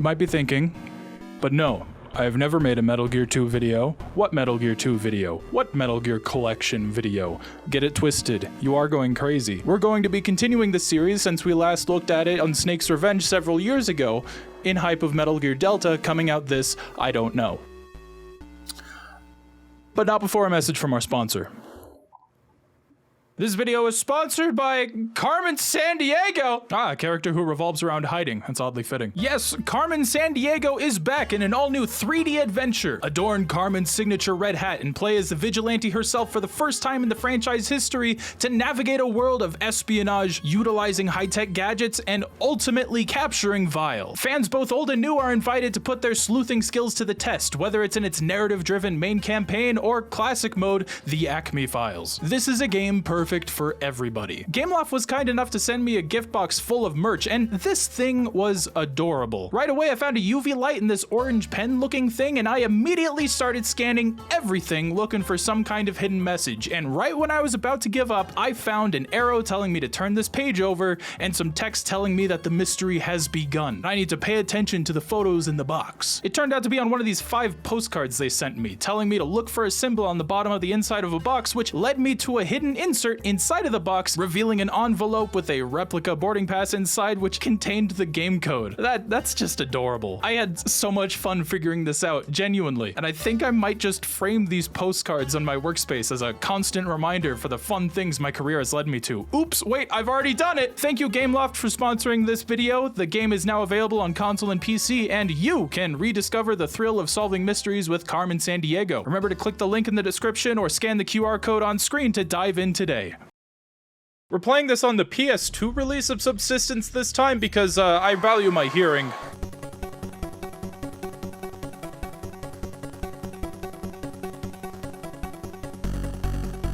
might be thinking, but no, I have never made a Metal Gear 2 video. What Metal Gear 2 video? What Metal Gear Collection video? Get it twisted. You are going crazy. We're going to be continuing the series since we last looked at it on Snake's Revenge several years ago, in hype of Metal Gear Delta coming out this, I don't know. But not before a message from our sponsor. This video is sponsored by Carmen Sandiego. A character who revolves around hiding. That's oddly fitting. Yes, Carmen Sandiego is back in an all-new 3D adventure. Adorn Carmen's signature red hat and play as the vigilante herself for the first time in the franchise history to navigate a world of espionage, utilizing high-tech gadgets, and ultimately capturing Vile. Fans both old and new are invited to put their sleuthing skills to the test, whether it's in its narrative-driven main campaign or classic mode, The Acme Files. This is a game perfect for everybody. Gameloft was kind enough to send me a gift box full of merch, and this thing was adorable. Right away, I found a UV light in this orange pen looking thing, and I immediately started scanning everything looking for some kind of hidden message. And right when I was about to give up, I found an arrow telling me to turn this page over and some text telling me that the mystery has begun. I need to pay attention to the photos in the box. It turned out to be on one of these 5 postcards they sent me, telling me to look for a symbol on the bottom of the inside of a box, which led me to a hidden insert inside of the box, revealing an envelope with a replica boarding pass inside which contained the game code. That's just adorable. I had so much fun figuring this out, genuinely, and I think I might just frame these postcards on my workspace as a constant reminder for the fun things my career has led me to. Oops, wait, I've already done it! Thank you Gameloft for sponsoring this video. The game is now available on console and PC, and you can rediscover the thrill of solving mysteries with Carmen Sandiego. Remember to click the link in the description or scan the QR code on screen to dive in today. We're playing this on the PS2 release of Subsistence this time because I value my hearing.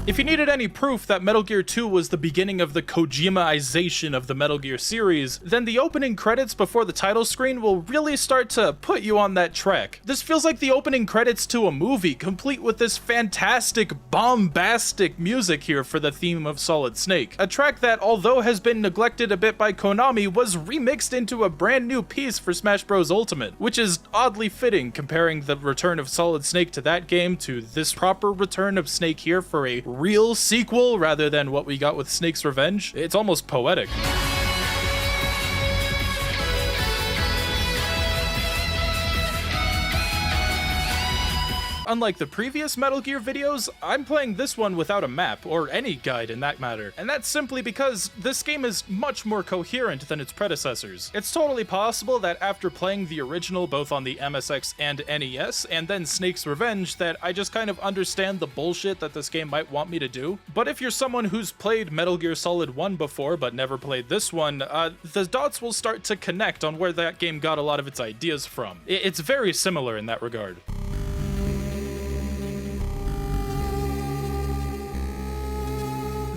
If you needed any proof that Metal Gear 2 was the beginning of the Kojima-ization of the Metal Gear series, then the opening credits before the title screen will really start to put you on that track. This feels like the opening credits to a movie, complete with this fantastic, bombastic music here for the theme of Solid Snake. A track that, although has been neglected a bit by Konami, was remixed into a brand new piece for Smash Bros. Ultimate, which is oddly fitting comparing the return of Solid Snake to that game to this proper return of Snake here for a real sequel rather than what we got with Snake's Revenge. It's almost poetic. Unlike the previous Metal Gear videos, I'm playing this one without a map, or any guide in that matter, and that's simply because this game is much more coherent than its predecessors. It's totally possible that after playing the original both on the MSX and NES, and then Snake's Revenge, that I just kind of understand the bullshit that this game might want me to do. But if you're someone who's played Metal Gear Solid 1 before but never played this one, the dots will start to connect on where that game got a lot of its ideas from. It's very similar in that regard.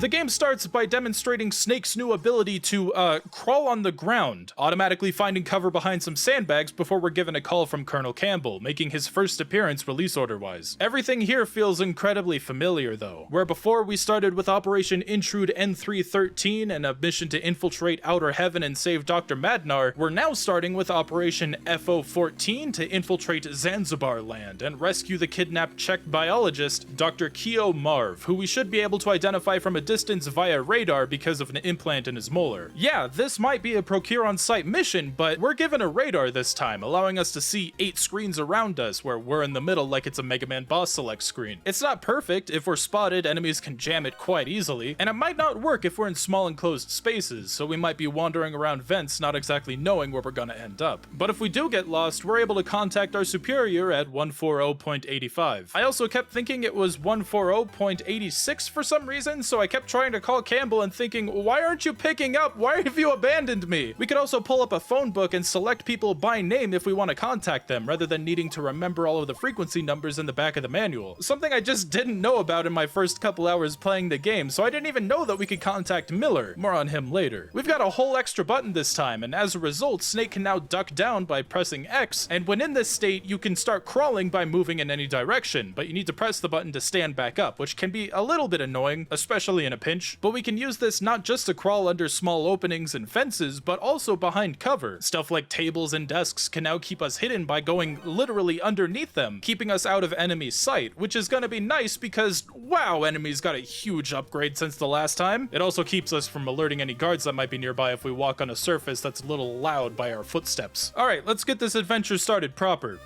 The game starts by demonstrating Snake's new ability to, crawl on the ground, automatically finding cover behind some sandbags before we're given a call from Colonel Campbell, making his first appearance release order-wise. Everything here feels incredibly familiar, though. Where before we started with Operation Intrude N313 and a mission to infiltrate Outer Heaven and save Dr. Madnar, we're now starting with Operation FO14 to infiltrate Zanzibar land and rescue the kidnapped Czech biologist, Dr. Keo Marv, who we should be able to identify from a distance via radar because of an implant in his molar. Yeah, this might be a procure on site mission, but we're given a radar this time, allowing us to see 8 screens around us where we're in the middle like it's a Mega Man boss select screen. It's not perfect. If we're spotted, enemies can jam it quite easily, and it might not work if we're in small enclosed spaces, so we might be wandering around vents not exactly knowing where we're gonna end up. But if we do get lost, we're able to contact our superior at 140.85. I also kept thinking it was 140.86 for some reason, so I kept trying to call Campbell and thinking, why aren't you picking up? Why have you abandoned me? We could also pull up a phone book and select people by name if we want to contact them, rather than needing to remember all of the frequency numbers in the back of the manual. Something I just didn't know about in my first couple hours playing the game, so I didn't even know that we could contact Miller. More on him later. We've got a whole extra button this time, and as a result, Snake can now duck down by pressing X, and when in this state, you can start crawling by moving in any direction, but you need to press the button to stand back up, which can be a little bit annoying, especially especially in a pinch. But we can use this not just to crawl under small openings and fences, but also behind cover. Stuff like tables and desks can now keep us hidden by going literally underneath them, keeping us out of enemy sight, which is gonna be nice because, wow, enemies got a huge upgrade since the last time. It also keeps us from alerting any guards that might be nearby if we walk on a surface that's a little loud by our footsteps. Alright, let's get this adventure started proper.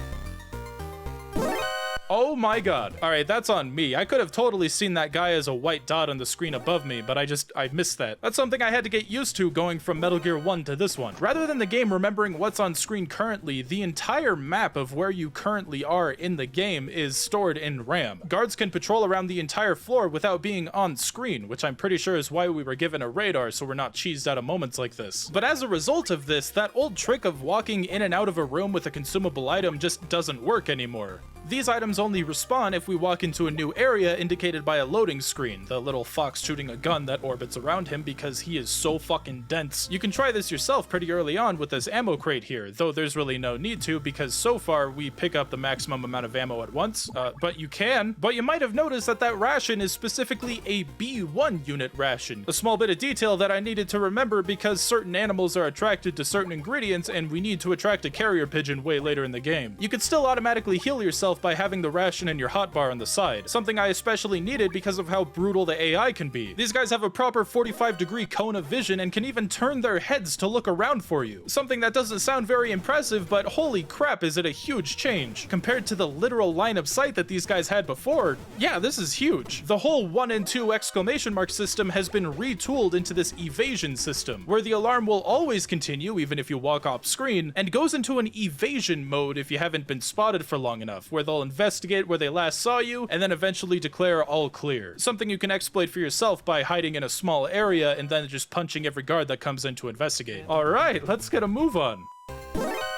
Oh my god. Alright, that's on me. I could have totally seen that guy as a white dot on the screen above me, but I missed that. That's something I had to get used to going from Metal Gear 1 to this one. Rather than the game remembering what's on screen currently, the entire map of where you currently are in the game is stored in RAM. Guards can patrol around the entire floor without being on screen, which I'm pretty sure is why we were given a radar so we're not cheesed out of moments like this. But as a result of this, that old trick of walking in and out of a room with a consumable item just doesn't work anymore. These items only respawn if we walk into a new area indicated by a loading screen, the little fox shooting a gun that orbits around him because he is so fucking dense. You can try this yourself pretty early on with this ammo crate here, though there's really no need to because so far we pick up the maximum amount of ammo at once, but you might have noticed that that ration is specifically a B1 unit ration. A small bit of detail that I needed to remember because certain animals are attracted to certain ingredients and we need to attract a carrier pigeon way later in the game. You can still automatically heal yourself by having the ration in your hotbar on the side, something I especially needed because of how brutal the AI can be. These guys have a proper 45-degree cone of vision and can even turn their heads to look around for you. Something that doesn't sound very impressive, but holy crap is it a huge change. Compared to the literal line of sight that these guys had before, yeah, this is huge. The whole 1 and 2 exclamation mark system has been retooled into this evasion system, where the alarm will always continue even if you walk off screen, and goes into an evasion mode if you haven't been spotted for long enough, where they'll investigate where they last saw you, and then eventually declare all clear. Something you can exploit for yourself by hiding in a small area and then just punching every guard that comes in to investigate. Alright, let's get a move on.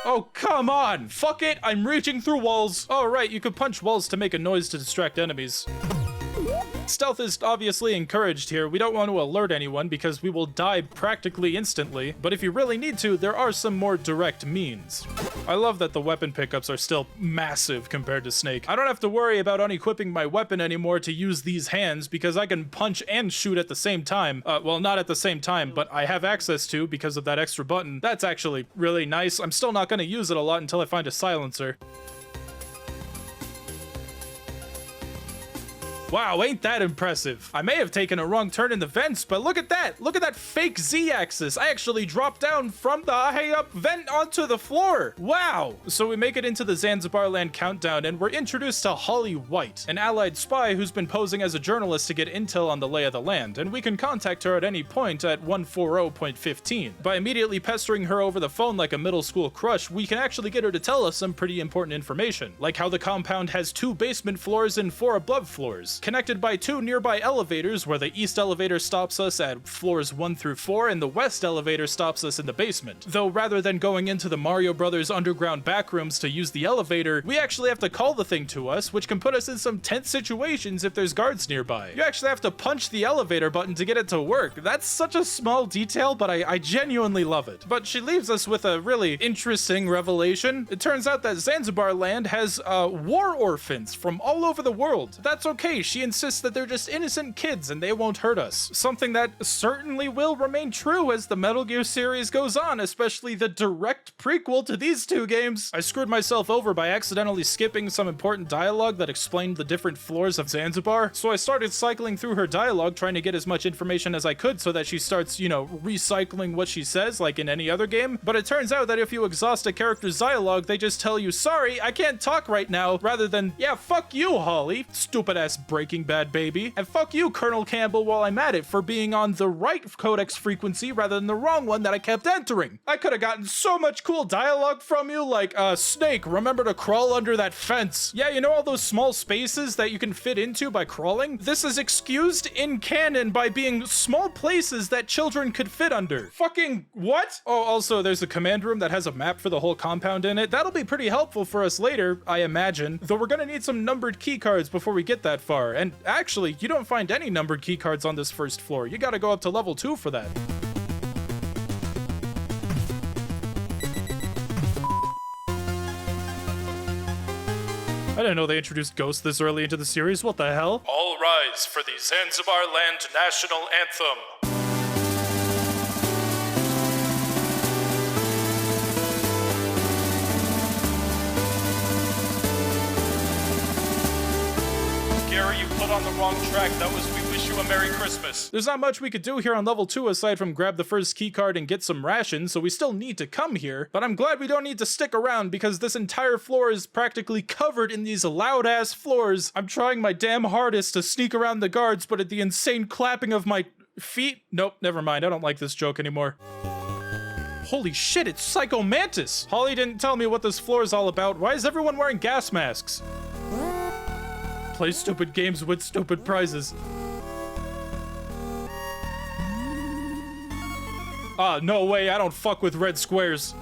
Oh, come on! Fuck it, I'm reaching through walls! Alright, you could punch walls to make a noise to distract enemies. Stealth is obviously encouraged here. We don't want to alert anyone because we will die practically instantly, but if you really need to, there are some more direct means. I love that the weapon pickups are still massive compared to Snake. I don't have to worry about unequipping my weapon anymore to use these hands because I can punch and shoot at the same time. Well, not at the same time, but I have access to because of that extra button. That's actually really nice. I'm still not going to use it a lot until I find a silencer. Wow, ain't that impressive? I may have taken a wrong turn in the vents, but look at that! Look at that fake Z-axis! I actually dropped down from the high-up vent onto the floor! Wow! So we make it into the Zanzibar Land countdown, and we're introduced to Holly White, an allied spy who's been posing as a journalist to get intel on the lay of the land, and we can contact her at any point at 140.15. By immediately pestering her over the phone like a middle school crush, we can actually get her to tell us some pretty important information, like how the compound has 2 basement floors and 4 above floors, connected by 2 nearby elevators where the east elevator stops us at floors 1 through 4 and the west elevator stops us in the basement. Though rather than going into the Mario Brothers underground backrooms to use the elevator, we actually have to call the thing to us, which can put us in some tense situations if there's guards nearby. You actually have to punch the elevator button to get it to work. That's such a small detail, but I genuinely love it. But she leaves us with a really interesting revelation. It turns out that Zanzibar Land has war orphans from all over the world. That's okay. She insists that they're just innocent kids and they won't hurt us. Something that certainly will remain true as the Metal Gear series goes on, especially the direct prequel to these 2 games. I screwed myself over by accidentally skipping some important dialogue that explained the different floors of Zanzibar, so I started cycling through her dialogue trying to get as much information as I could so that she starts, you know, recycling what she says like in any other game. But it turns out that if you exhaust a character's dialogue, they just tell you, sorry, I can't talk right now, rather than, yeah, fuck you, Holly, stupid ass Breaking Bad baby, and fuck you, Colonel Campbell, while I'm at it for being on the right codex frequency rather than the wrong one that I kept entering. I could have gotten so much cool dialogue from you, like, Snake, remember to crawl under that fence. Yeah, you know all those small spaces that you can fit into by crawling? This is excused in canon by being small places that children could fit under. Fucking what? Oh, also, there's a command room that has a map for the whole compound in it. That'll be pretty helpful for us later, I imagine, though we're gonna need some numbered key cards before we get that far. And actually, you don't find any numbered keycards on this first floor. You gotta go up to level 2 for that. didn't know they introduced ghosts this early into the series. What the hell? All rise for the Zanzibar Land National Anthem. Gary, you put on the wrong track. That was We Wish You a Merry Christmas. There's not much we could do here on level 2 aside from grab the first keycard and get some rations, so we still need to come here, but I'm glad we don't need to stick around because this entire floor is practically covered in these loud-ass floors. I'm trying my damn hardest to sneak around the guards, but at the insane clapping of my feet... Nope, never mind. I don't like this joke anymore. Holy shit, it's Psycho Mantis! Holly didn't tell me what this floor is all about. Why is everyone wearing gas masks? Play stupid games with stupid prizes. Ah, no way, I don't fuck with red squares.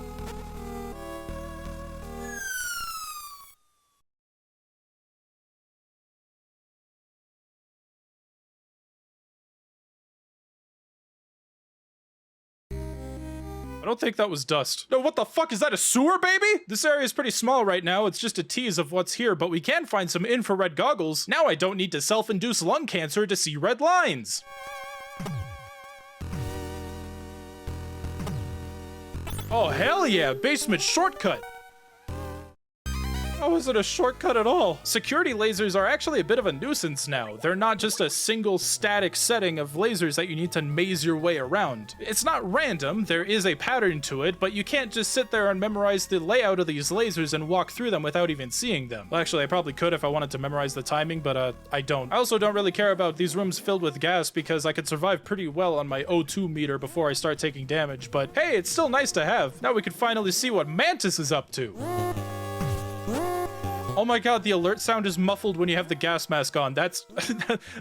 I don't think that was dust. No, what the fuck? Is that a sewer, baby? This area is pretty small right now. It's just a tease of what's here, but we can find some infrared goggles. Now I don't need to self-induce lung cancer to see red lines. Oh, hell yeah, basement shortcut. How is it a shortcut at all? Security lasers are actually a bit of a nuisance now. They're not just a single static setting of lasers that you need to maze your way around. It's not random, there is a pattern to it, but you can't just sit there and memorize the layout of these lasers and walk through them without even seeing them. Well, actually, I probably could if I wanted to memorize the timing, but I don't. I also don't really care about these rooms filled with gas because I could survive pretty well on my O2 meter before I start taking damage, but hey, it's still nice to have. Now we can finally see what Mantis is up to. Oh my god, the alert sound is muffled when you have the gas mask on. That's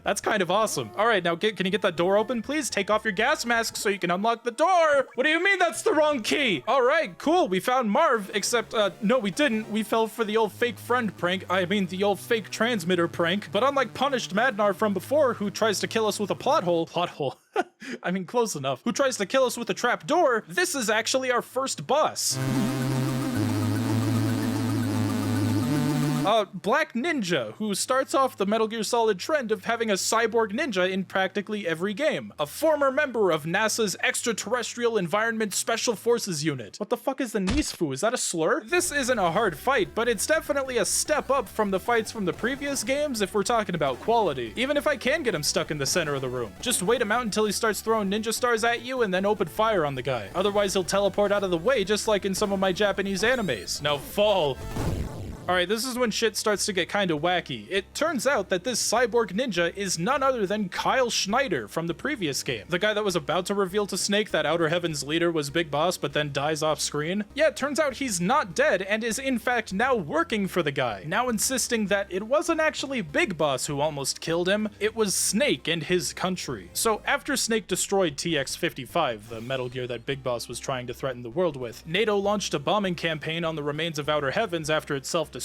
that's kind of awesome. All right, now can you get that door open, please? Take off your gas mask so you can unlock the door. What do you mean that's the wrong key? All right, cool. We found Marv, except, no, we didn't. We fell for the old fake friend prank. I mean, the old fake transmitter prank. But unlike Punished Madnar from before, who tries to kill us with a plot hole, I mean, close enough, who tries to kill us with a trap door, this is actually our first boss. Black Ninja, who starts off the Metal Gear Solid trend of having a cyborg ninja in practically every game. A former member of NASA's Extraterrestrial Environment Special Forces Unit. What the fuck is the Nisfu? Is that a slur? This isn't a hard fight, but it's definitely a step up from the fights from the previous games if we're talking about quality. Even if I can get him stuck in the center of the room. Just wait him out until he starts throwing ninja stars at you and then open fire on the guy. Otherwise he'll teleport out of the way just like in some of my Japanese animes. Now fall. Alright, this is when shit starts to get kinda wacky. It turns out that this cyborg ninja is none other than Kyle Schneider from the previous game. The guy that was about to reveal to Snake that Outer Heaven's leader was Big Boss but then dies off screen. Yeah, it turns out he's not dead and is in fact now working for the guy. Now insisting that it wasn't actually Big Boss who almost killed him, it was Snake and his country. So after Snake destroyed TX-55, the Metal Gear that Big Boss was trying to threaten the world with, NATO launched a bombing campaign on the remains of Outer Heavens after it self-destructed,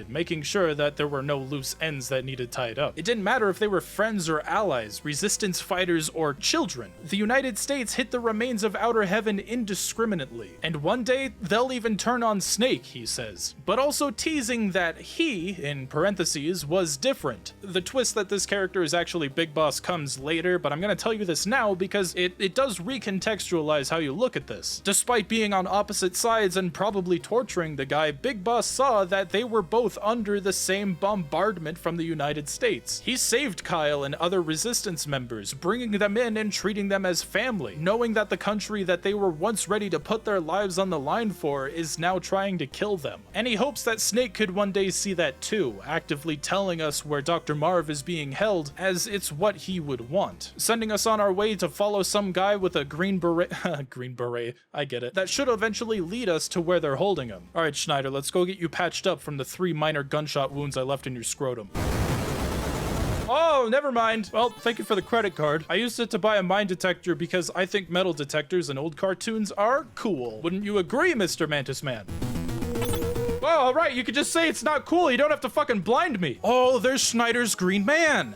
making sure that there were no loose ends that needed tied up. It didn't matter if they were friends or allies, resistance fighters or children. The United States hit the remains of Outer Heaven indiscriminately, and one day they'll even turn on Snake, he says. But also teasing that he, in parentheses, was different. The twist that this character is actually Big Boss comes later, but I'm gonna tell you this now because it does recontextualize how you look at this. Despite being on opposite sides and probably torturing the guy, Big Boss saw that they were both under the same bombardment from the United States. He saved Kyle and other resistance members, bringing them in and treating them as family, knowing that the country that they were once ready to put their lives on the line for is now trying to kill them. And he hopes that Snake could one day see that too, actively telling us where Dr. Marv is being held, as it's what he would want. Sending us on our way to follow some guy with a green beret, green beret, I get it, that should eventually lead us to where they're holding him. Alright, Schneider, let's go get you patched up from the 3 minor gunshot wounds I left in your scrotum. Oh, never mind. Well, thank you for the credit card. I used it to buy a mine detector because I think metal detectors in old cartoons are cool. Wouldn't you agree, Mr. Mantis Man? Well, alright, you could just say it's not cool. You don't have to fucking blind me. Oh, there's Schneider's Green Man.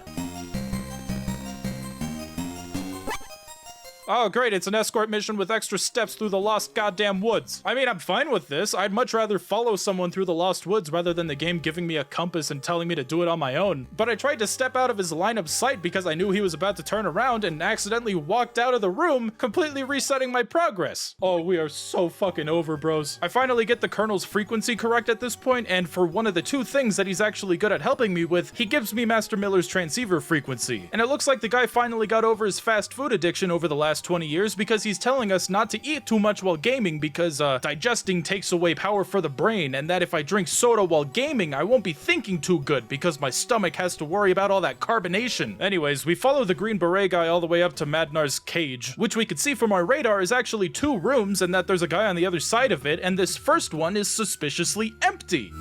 Oh, great, it's an escort mission with extra steps through the lost goddamn woods. I mean, I'm fine with this. I'd much rather follow someone through the lost woods rather than the game giving me a compass and telling me to do it on my own. But I tried to step out of his line of sight because I knew he was about to turn around and accidentally walked out of the room, completely resetting my progress. Oh, we are so fucking over, bros. I finally get the Colonel's frequency correct at this point, and for one of the two things that he's actually good at helping me with, he gives me Master Miller's transceiver frequency. And it looks like the guy finally got over his fast food addiction over the last 20 years because he's telling us not to eat too much while gaming because digesting takes away power for the brain, and that if I drink soda while gaming, I won't be thinking too good because my stomach has to worry about all that carbonation. Anyways, we follow the Green Beret guy all the way up to Madnar's cage, which we could see from our radar is actually 2 rooms and that there's a guy on the other side of it, and this first one is suspiciously empty.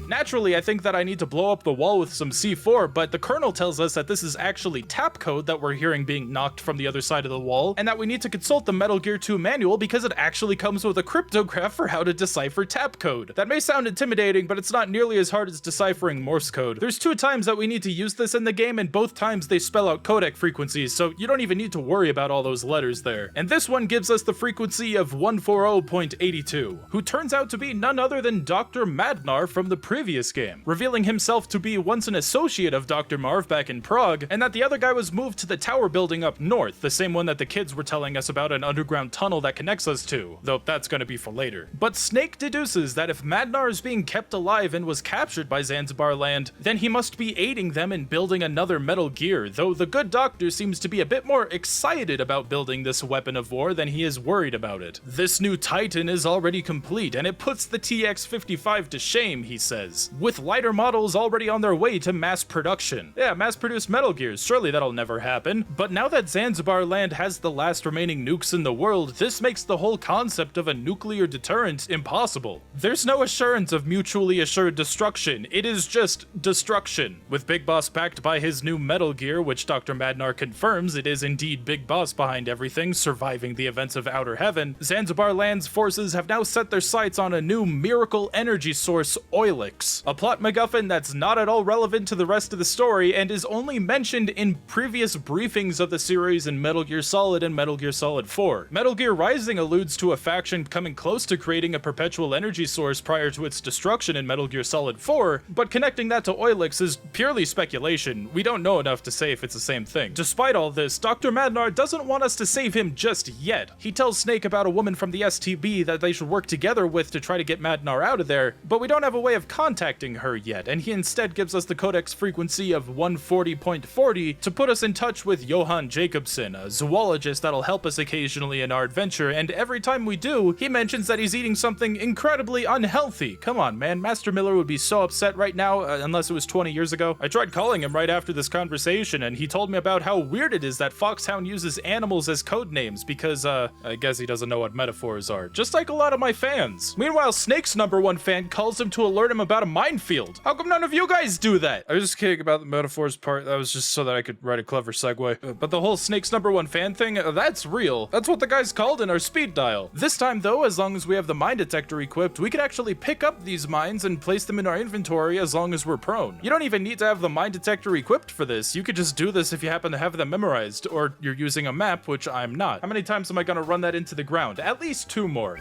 Naturally, I think that I need to blow up the wall with some C4, but the Colonel tells us that this is actually tap code that we're hearing being knocked from the other side of the wall, and that we need to consult the Metal Gear 2 manual because it actually comes with a cryptograph for how to decipher tap code. That may sound intimidating, but it's not nearly as hard as deciphering Morse code. There's 2 times that we need to use this in the game, and both times they spell out codec frequencies, so you don't even need to worry about all those letters there. And this one gives us the frequency of 140.82, who turns out to be none other than Dr. Madnar from the previous game, revealing himself to be once an associate of Dr. Marv back in Prague, and that the other guy was moved to the tower building up north, the same one that the kids were telling us about, an underground tunnel that connects us to, though that's gonna be for later. But Snake deduces that if Madnar is being kept alive and was captured by Zanzibar Land, then he must be aiding them in building another Metal Gear, though the good doctor seems to be a bit more excited about building this weapon of war than he is worried about it. This new Titan is already complete, and it puts the TX-55 to shame, he says, with lighter models already on their way to mass production. Yeah, mass-produced Metal Gears, surely that'll never happen. But now that Zanzibar Land has the last remaining nukes in the world, this makes the whole concept of a nuclear deterrent impossible. There's no assurance of mutually assured destruction, it is just destruction. With Big Boss backed by his new Metal Gear, which Dr. Madnar confirms it is indeed Big Boss behind everything, surviving the events of Outer Heaven, Zanzibar Land's forces have now set their sights on a new miracle energy source, Oilix. A plot MacGuffin that's not at all relevant to the rest of the story and is only mentioned in previous briefings of the series in Metal Gear Solid and Metal Gear Solid 4. Metal Gear Rising alludes to a faction coming close to creating a perpetual energy source prior to its destruction in Metal Gear Solid 4, but connecting that to Oilix is purely speculation. We don't know enough to say if it's the same thing. Despite all this, Dr. Madnar doesn't want us to save him just yet. He tells Snake about a woman from the STB that they should work together with to try to get Madnar out of there, but we don't have a way of contacting her yet, and he instead gives us the codex frequency of 140.40 to put us in touch with Johan Jacobson, a zoologist that'll help us occasionally in our adventure, and every time we do, he mentions that he's eating something incredibly unhealthy. Come on, man, Master Miller would be so upset right now, unless it was 20 years ago. I tried calling him right after this conversation, and he told me about how weird it is that Foxhound uses animals as code names because, I guess he doesn't know what metaphors are, just like a lot of my fans. Meanwhile, Snake's #1 fan calls him to alert him about a minefield. How come none of you guys do that? I was just kidding about the metaphors part. That was just so that I could write a clever segue. But the whole Snake's #1 fan thing, that's real. That's what the guy's called in our speed dial. This time though, as long as we have the mine detector equipped, we can actually pick up these mines and place them in our inventory as long as we're prone. You don't even need to have the mine detector equipped for this. You could just do this if you happen to have them memorized, or you're using a map, which I'm not. How many times am I gonna run that into the ground? At least 2 more.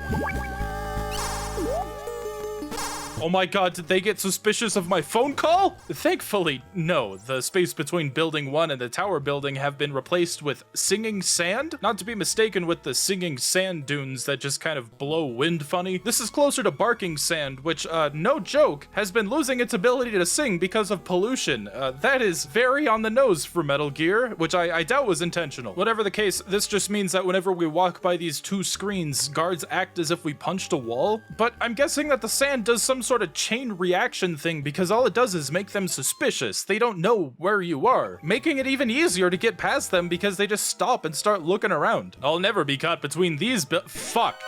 Oh my god, did they get suspicious of my phone call? Thankfully, no. The space between building 1 and the tower building have been replaced with singing sand? Not to be mistaken with the singing sand dunes that just kind of blow wind funny. This is closer to barking sand, which, no joke, has been losing its ability to sing because of pollution. That is very on the nose for Metal Gear, which I doubt was intentional. Whatever the case, this just means that whenever we walk by these 2 screens, guards act as if we punched a wall. But I'm guessing that the sand does some sort of chain reaction thing because all it does is make them suspicious. They don't know where you are, making it even easier to get past them because they just stop and start looking around. I'll never be caught between these fuck.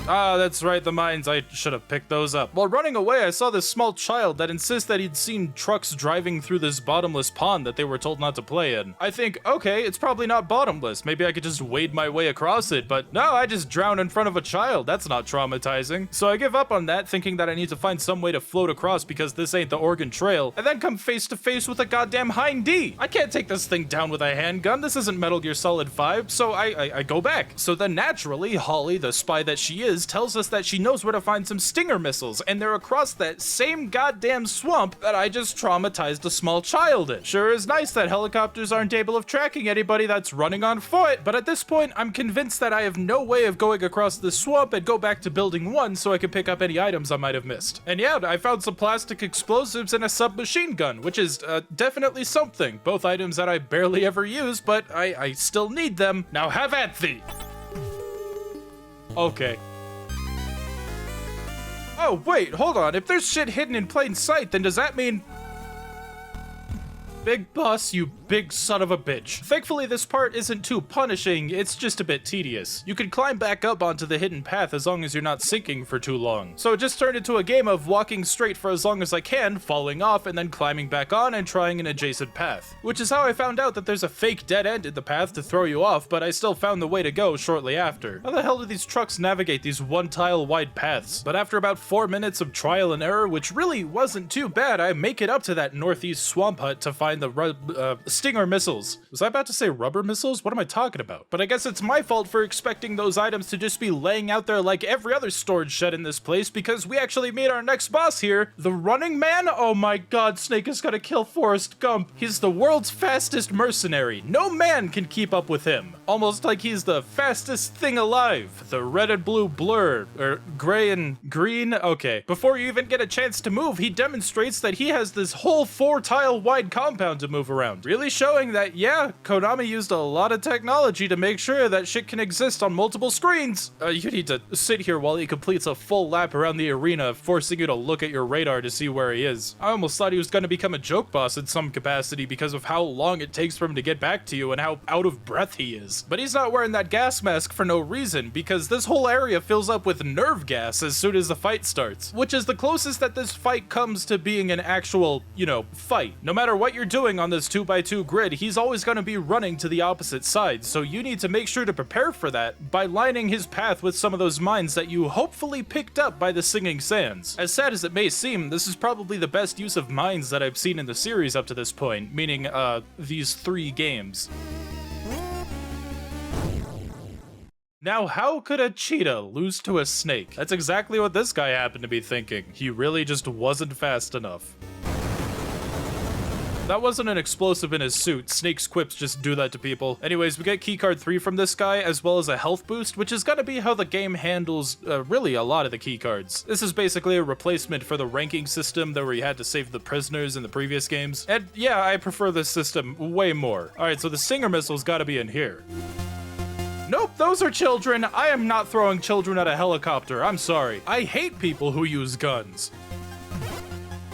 Ah, that's right, the mines. I should have picked those up. While running away, I saw this small child that insists that he'd seen trucks driving through this bottomless pond that they were told not to play in. I think, okay, it's probably not bottomless. Maybe I could just wade my way across it, but no, I just drowned in front of a child. That's not traumatizing. So I give up on that, thinking that I need to find some way to float across because this ain't the Oregon Trail, and then come face to face with a goddamn Hind D. I can't take this thing down with a handgun. This isn't Metal Gear Solid 5, so I go back. So then naturally, Holly, the spy that she is, tells us that she knows where to find some Stinger missiles, and they're across that same goddamn swamp that I just traumatized a small child in. Sure is nice that helicopters aren't able of tracking anybody that's running on foot, but at this point, I'm convinced that I have no way of going across the swamp and go back to building 1 so I can pick up any items I might have missed. And yeah, I found some plastic explosives and a submachine gun, which is definitely something. Both items that I barely ever use, but I still need them. Now have at thee! Okay. Oh, wait, hold on. If there's shit hidden in plain sight, then does that mean... Big boss, you big son of a bitch. Thankfully, this part isn't too punishing, it's just a bit tedious. You can climb back up onto the hidden path as long as you're not sinking for too long. So it just turned into a game of walking straight for as long as I can, falling off, and then climbing back on and trying an adjacent path. Which is how I found out that there's a fake dead end in the path to throw you off, but I still found the way to go shortly after. How the hell do these trucks navigate these one-tile wide paths? But after about 4 minutes of trial and error, which really wasn't too bad, I make it up to that northeast swamp hut to find the Stinger missiles. Was I about to say rubber missiles? What am I talking about? But I guess it's my fault for expecting those items to just be laying out there like every other storage shed in this place, because we actually meet our next boss here, the Running Man. Oh my god, Snake is gonna kill Forrest Gump. He's the world's fastest mercenary. No man can keep up with him. Almost like he's the fastest thing alive. The red and blue blur, or gray and green. Okay. Before you even get a chance to move, he demonstrates that he has this whole 4-tile wide compound to move around. Really showing that, yeah, Konami used a lot of technology to make sure that shit can exist on multiple screens. You need to sit here while he completes a full lap around the arena, forcing you to look at your radar to see where he is. I almost thought he was gonna become a joke boss in some capacity because of how long it takes for him to get back to you and how out of breath he is. But he's not wearing that gas mask for no reason, because this whole area fills up with nerve gas as soon as the fight starts, which is the closest that this fight comes to being an actual, fight. No matter what you're doing on this 2x2 grid, he's always going to be running to the opposite side, so you need to make sure to prepare for that by lining his path with some of those mines that you hopefully picked up by the Singing Sands. As sad as it may seem, this is probably the best use of mines that I've seen in the series up to this point, meaning, these 3 games. Now, how could a cheetah lose to a snake? That's exactly what this guy happened to be thinking. He really just wasn't fast enough. That wasn't an explosive in his suit. Snake's quips just do that to people. Anyways, we get keycard 3 from this guy, as well as a health boost, which is gonna be how the game handles, really a lot of the keycards. This is basically a replacement for the ranking system that where you had to save the prisoners in the previous games. And yeah, I prefer this system way more. Alright, so the Stinger missile's gotta be in here. Nope, those are children. I am not throwing children at a helicopter. I'm sorry. I hate people who use guns.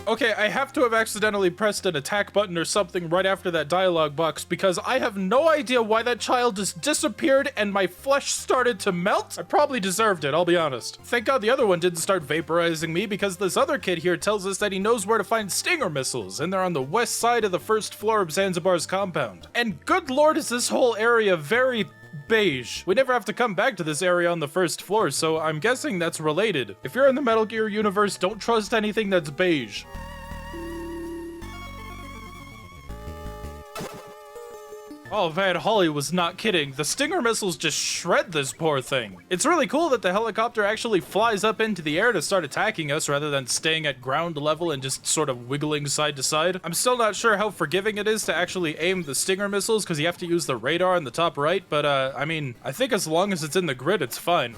Okay, I have to have accidentally pressed an attack button or something right after that dialogue box, because I have no idea why that child just disappeared and my flesh started to melt. I probably deserved it, I'll be honest. Thank God the other one didn't start vaporizing me, because this other kid here tells us that he knows where to find Stinger missiles, and they're on the west side of the first floor of Zanzibar's compound. And good lord, is this whole area very beige. We never have to come back to this area on the first floor, so I'm guessing that's related. If you're in the Metal Gear universe, don't trust anything that's beige. Oh man, Holly was not kidding. The Stinger missiles just shred this poor thing. It's really cool that the helicopter actually flies up into the air to start attacking us rather than staying at ground level and just sort of wiggling side to side. I'm still not sure how forgiving it is to actually aim the Stinger missiles because you have to use the radar in the top right, but I mean, I think as long as it's in the grid, it's fine.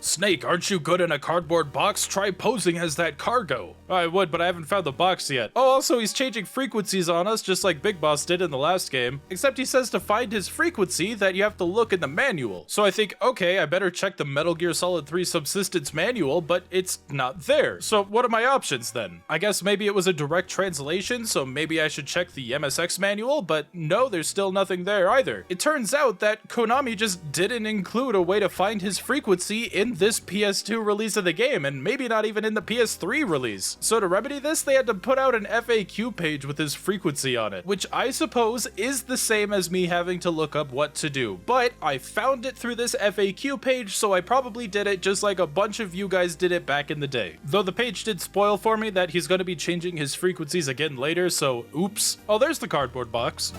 Snake, aren't you good in a cardboard box? Try posing as that cargo. I would, but I haven't found the box yet. Oh, also, he's changing frequencies on us, just like Big Boss did in the last game. Except he says to find his frequency that you have to look in the manual. So I think, okay, I better check the Metal Gear Solid 3 Subsistence manual, but it's not there. So what are my options then? I guess maybe it was a direct translation, so maybe I should check the MSX manual, but no, there's still nothing there either. It turns out that Konami just didn't include a way to find his frequency in this PS2 release of the game, and maybe not even in the PS3 release. So to remedy this, they had to put out an FAQ page with his frequency on it, which I suppose is the same as me having to look up what to do. But I found it through this FAQ page, so I probably did it just like a bunch of you guys did it back in the day. Though the page did spoil for me that he's going to be changing his frequencies again later, so oops. Oh, there's the cardboard box.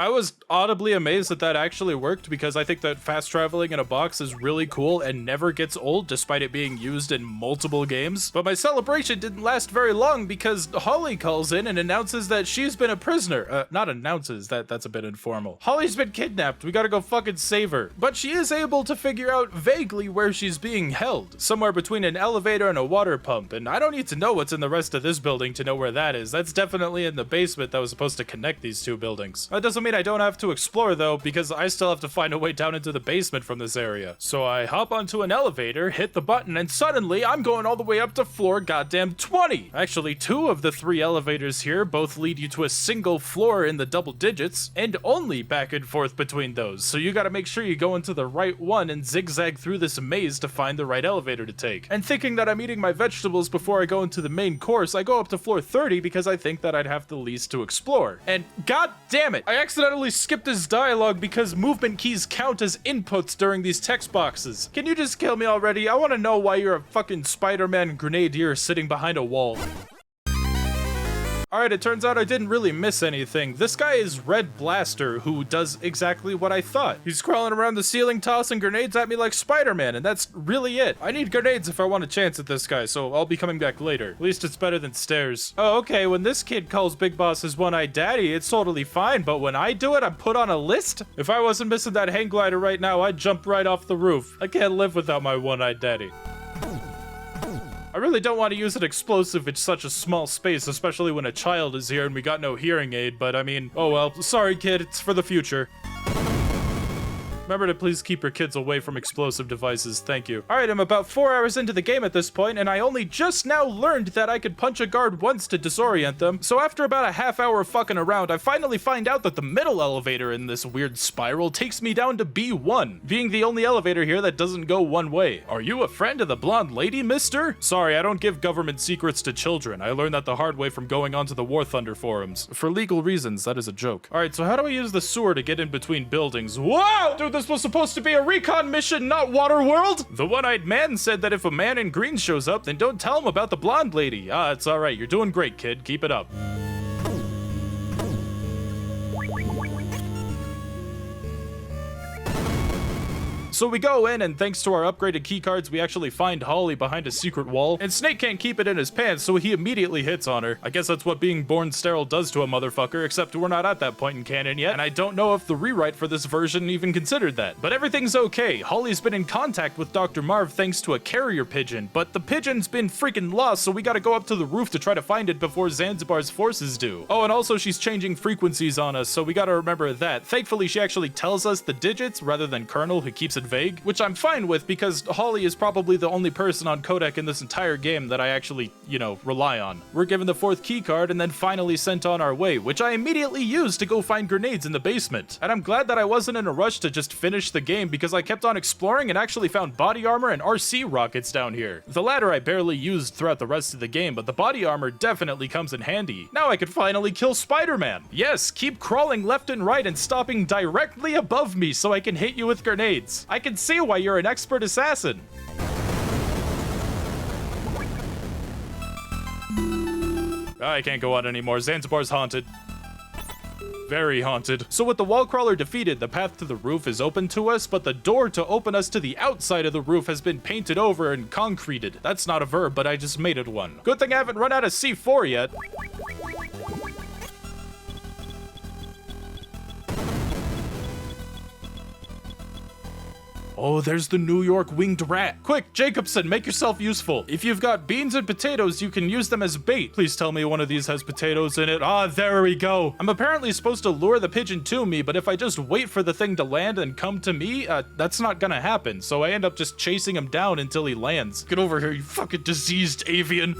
I was audibly amazed that that actually worked, because I think that fast traveling in a box is really cool and never gets old despite it being used in multiple games. But my celebration didn't last very long because Holly calls in and announces that she's been a prisoner. Not announces, that's a bit informal. Holly's been kidnapped, we gotta go fucking save her. But she is able to figure out vaguely where she's being held. Somewhere between an elevator and a water pump, and I don't need to know what's in the rest of this building to know where that is. That's definitely in the basement that was supposed to connect these two buildings. That doesn't mean I don't have to explore though, because I still have to find a way down into the basement from this area. So I hop onto an elevator, hit the button, and suddenly I'm going all the way up to floor goddamn 20. Actually, 2 of the 3 elevators here both lead you to a single floor in the double digits, and only back and forth between those. So you gotta make sure you go into the right one and zigzag through this maze to find the right elevator to take. And thinking that I'm eating my vegetables before I go into the main course, I go up to floor 30 because I think that I'd have the least to explore. And god damn it, I accidentally skipped his dialogue because movement keys count as inputs during these text boxes. Can you just kill me already? I want to know why you're a fucking Spider-Man grenadier sitting behind a wall. Alright, it turns out I didn't really miss anything. This guy is Red Blaster, who does exactly what I thought. He's crawling around the ceiling tossing grenades at me like Spider-Man, and that's really it. I need grenades if I want a chance at this guy, so I'll be coming back later. At least it's better than stairs. Oh, okay, when this kid calls Big Boss his one-eyed daddy, it's totally fine, but when I do it, I'm put on a list? If I wasn't missing that hang glider right now, I'd jump right off the roof. I can't live without my one-eyed daddy. I really don't want to use an explosive in such a small space, especially when a child is here and we got no hearing aid, but I mean, oh well, sorry kid, it's for the future. Remember to please keep your kids away from explosive devices, thank you. Alright, I'm about 4 hours into the game at this point, and I only just now learned that I could punch a guard once to disorient them. So after about a half hour fucking around, I finally find out that the middle elevator in this weird spiral takes me down to B1, being the only elevator here that doesn't go one way. Are you a friend of the blonde lady, mister? Sorry, I don't give government secrets to children. I learned that the hard way from going onto the War Thunder forums. For legal reasons, that is a joke. Alright, so how do I use the sewer to get in between buildings? Whoa! Dude, this was supposed to be a recon mission, not Waterworld! The one-eyed man said that if a man in green shows up, then don't tell him about the blonde lady. Ah, it's alright. You're doing great, kid. Keep it up. So we go in, and thanks to our upgraded keycards, we actually find Holly behind a secret wall, and Snake can't keep it in his pants, so he immediately hits on her. I guess that's what being born sterile does to a motherfucker, except we're not at that point in canon yet, and I don't know if the rewrite for this version even considered that. But everything's okay. Holly's been in contact with Dr. Marv thanks to a carrier pigeon, but the pigeon's been freaking lost, so we gotta go up to the roof to try to find it before Zanzibar's forces do. Oh, and also she's changing frequencies on us, so we gotta remember that. Thankfully, she actually tells us the digits rather than Colonel, who keeps it vague, which I'm fine with because Holly is probably the only person on codec in this entire game that I actually, you know, rely on. We're given the 4th keycard and then finally sent on our way, which I immediately used to go find grenades in the basement. And I'm glad that I wasn't in a rush to just finish the game because I kept on exploring and actually found body armor and RC rockets down here. The latter I barely used throughout the rest of the game, but the body armor definitely comes in handy. Now I could finally kill Spider-Man. Yes, keep crawling left and right and stopping directly above me so I can hit you with grenades. I can see why you're an expert assassin. I can't go on anymore. Zanzibar's haunted. Very haunted. So with the wall crawler defeated, the path to the roof is open to us, but the door to open us to the outside of the roof has been painted over and concreted. That's not a verb, but I just made it one. Good thing I haven't run out of C4 yet. Oh, there's the New York winged rat. Quick, Jacobson, make yourself useful. If you've got beans and potatoes, you can use them as bait. Please tell me one of these has potatoes in it. Ah, there we go. I'm apparently supposed to lure the pigeon to me, but if I just wait for the thing to land and come to me, that's not gonna happen. So I end up just chasing him down until he lands. Get over here, you fucking diseased avian.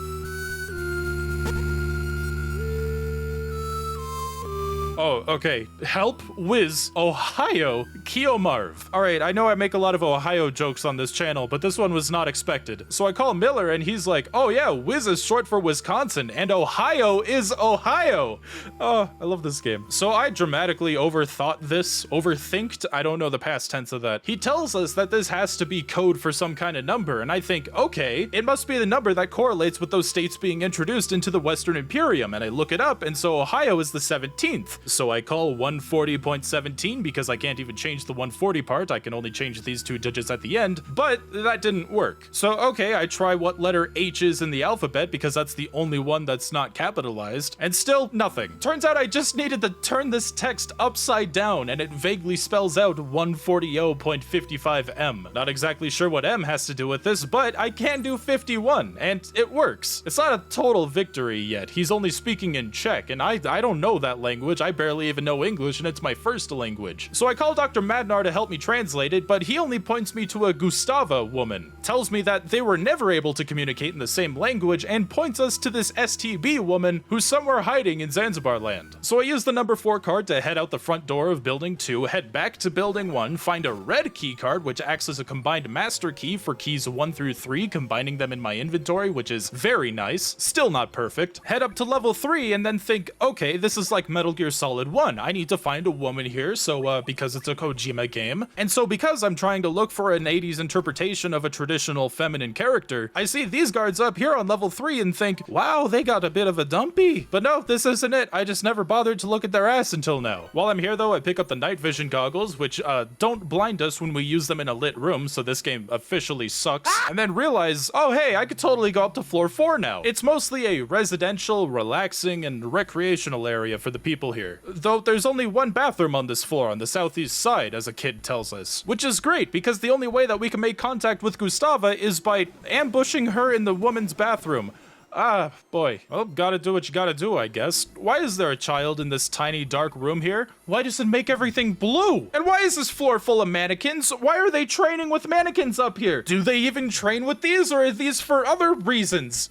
Oh, okay. Help, Wiz, Ohio, Keomarv. All right, I know I make a lot of Ohio jokes on this channel, but this one was not expected. So I call Miller and he's like, oh yeah, Wiz is short for Wisconsin and Ohio is Ohio. Oh, I love this game. So I dramatically overthinked. I don't know the past tense of that. He tells us that this has to be code for some kind of number. And I think, okay, it must be the number that correlates with those states being introduced into the Western Imperium. And I look it up and so Ohio is the 17th. So I call 140.17 because I can't even change the 140 part. I can only change these 2 digits at the end, but that didn't work. So, okay, I try what letter H is in the alphabet because that's the only one that's not capitalized, and still nothing. Turns out I just needed to turn this text upside down and it vaguely spells out 140.55M. Not exactly sure what M has to do with this, but I can do 51, and it works. It's not a total victory yet. He's only speaking in Czech, and I don't know that language. I barely even know English, and it's my first language. So I call Dr. Madnar to help me translate it, but he only points me to a Gustava woman, tells me that they were never able to communicate in the same language, and points us to this STB woman who's somewhere hiding in Zanzibar land. So I use the number 4 card to head out the front door of building 2, head back to building 1, find a red key card, which acts as a combined master key for keys 1 through 3, combining them in my inventory, which is very nice, still not perfect. Head up to level 3 and then think, okay, this is like Metal Gear Solid 1. I need to find a woman here, so because it's a Kojima game. And so because I'm trying to look for an 80s interpretation of a traditional feminine character, I see these guards up here on level 3 and think, wow, they got a bit of a dumpy. But no, this isn't it. I just never bothered to look at their ass until now. While I'm here though, I pick up the night vision goggles, which don't blind us when we use them in a lit room, so this game officially sucks. And then realize, oh hey, I could totally go up to floor 4 now. It's mostly a residential, relaxing, and recreational area for the people here. Though there's only one bathroom on this floor on the southeast side, as a kid tells us. Which is great, because the only way that we can make contact with Gustava is by ambushing her in the woman's bathroom. Ah, boy. Well, gotta do what you gotta do, I guess. Why is there a child in this tiny dark room here? Why does it make everything blue? And why is this floor full of mannequins? Why are they training with mannequins up here? Do they even train with these, or are these for other reasons?